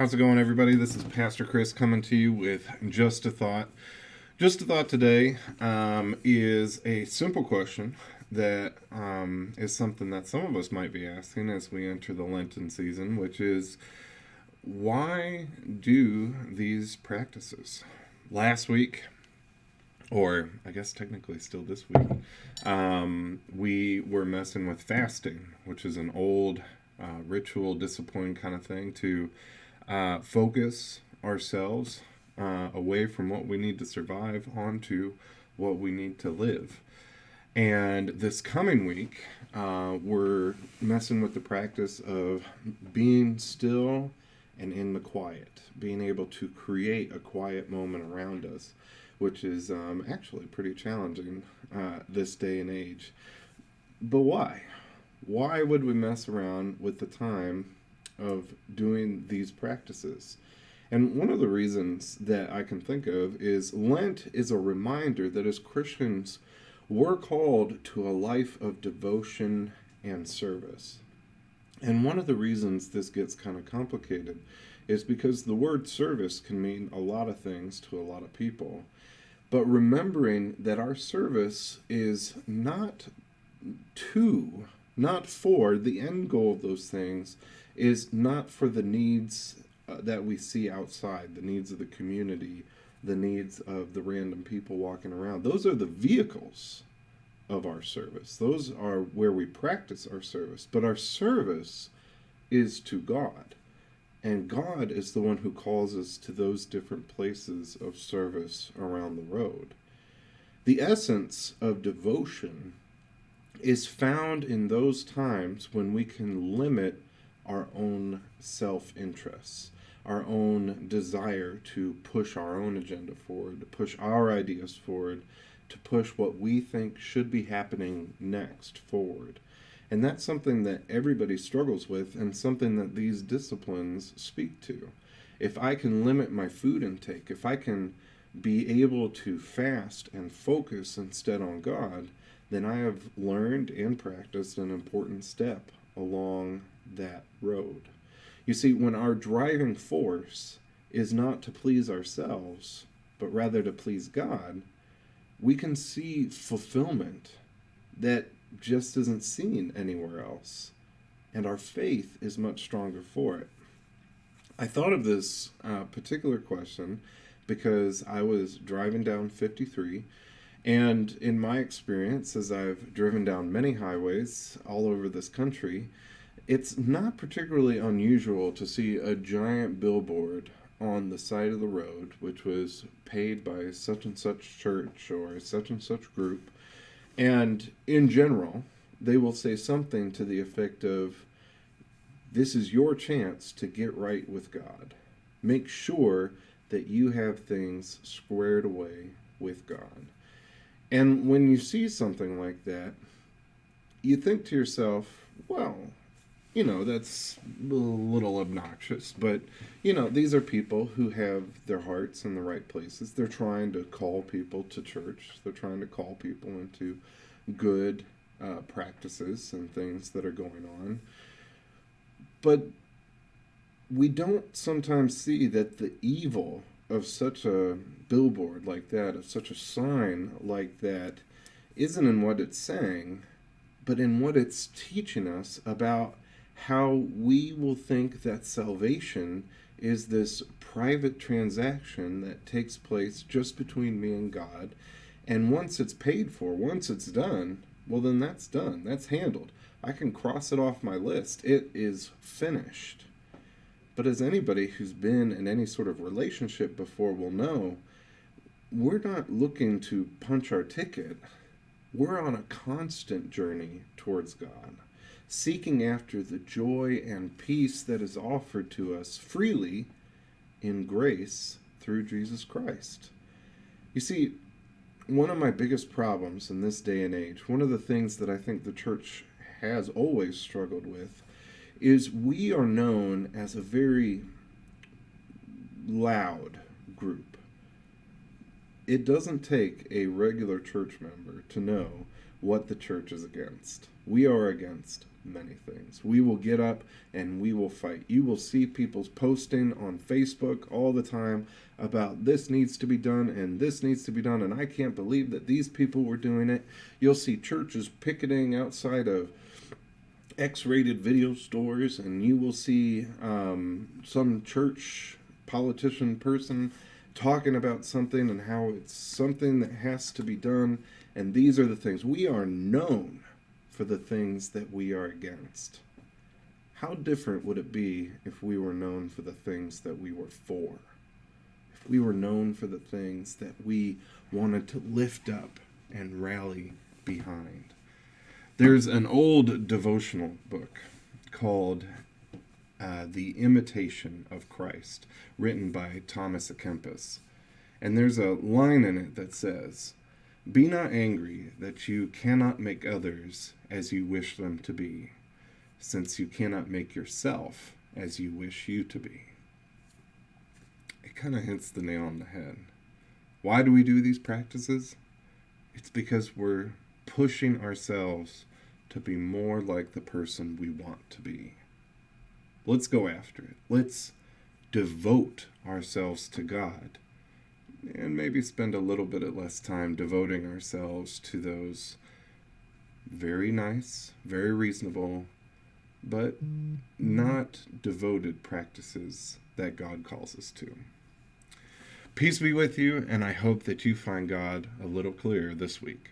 How's it going, everybody? This is Pastor Chris coming to you with Just a Thought. Just a Thought today is a simple question that is something that some of us might be asking as we enter the Lenten season, which is, why do these practices? Last week, or I guess technically still this week, we were messing with fasting, which is an old ritual discipline kind of thing to focus ourselves away from what we need to survive onto what we need to live. And this coming week, we're messing with the practice of being still and in the quiet, being able to create a quiet moment around us, which is actually pretty challenging this day and age. But why? Why would we mess around with the time of doing these practices? And one of the reasons that I can think of is Lent is a reminder that as Christians, we're called to a life of devotion and service. And one of the reasons this gets kind of complicated is because the word service can mean a lot of things to a lot of people. But remembering that our service is not for the end goal of those things, is not for the needs that we see outside, the needs of the community, the needs of the random people walking around. Those are the vehicles of our service. Those are where we practice our service. But our service is to God. And God is the one who calls us to those different places of service around the road. The essence of devotion is found in those times when we can limit our own self-interests, our own desire to push our own agenda forward, to push our ideas forward, to push what we think should be happening next forward. And that's something that everybody struggles with, and something that these disciplines speak to. If I can limit my food intake, if I can be able to fast and focus instead on God, then I have learned and practiced an important step along that road. You see, when our driving force is not to please ourselves, but rather to please God, we can see fulfillment that just isn't seen anywhere else. And our faith is much stronger for it. I thought of this particular question because I was driving down 53, and in my experience, as I've driven down many highways all over this country, it's not particularly unusual to see a giant billboard on the side of the road, which was paid by such and such church or such and such group. And in general, they will say something to the effect of, this is your chance to get right with God. Make sure that you have things squared away with God. And when you see something like that, you think to yourself, well, that's a little obnoxious, but, these are people who have their hearts in the right places. They're trying to call people to church. They're trying to call people into good practices and things that are going on. But we don't sometimes see that the evil of such a billboard like that, of such a sign like that, isn't in what it's saying, but in what it's teaching us about how we will think that salvation is this private transaction that takes place just between me and God. And once it's paid for, once it's done, well, then that's done. That's handled. I can cross it off my list. It is finished. But as anybody who's been in any sort of relationship before will know, we're not looking to punch our ticket. We're on a constant journey towards God, seeking after the joy and peace that is offered to us freely in grace through Jesus Christ. You see, one of my biggest problems in this day and age, one of the things that I think the church has always struggled with, is we are known as a very loud group. It doesn't take a regular church member to know what the church is against. We are against many things. We will get up and we will fight. You will see people posting on Facebook all the time about this needs to be done and this needs to be done, and I can't believe that these people were doing it. You'll see churches picketing outside of X-rated video stores, and you will see some church politician person talking about something and how it's something that has to be done. And these are the things. We are known for the things that we are against. How different would it be if we were known for the things that we were for? If we were known for the things that we wanted to lift up and rally behind. There's an old devotional book called The Imitation of Christ, written by Thomas à Kempis. And there's a line in it that says, "Be not angry that you cannot make others as you wish them to be, since you cannot make yourself as you wish you to be." It kind of hits the nail on the head. Why do we do these practices? It's because we're pushing ourselves to be more like the person we want to be. Let's go after it. Let's devote ourselves to God, and maybe spend a little bit less time devoting ourselves to those very nice, very reasonable, but not devoted practices that God calls us to. Peace be with you, and I hope that you find God a little clearer this week.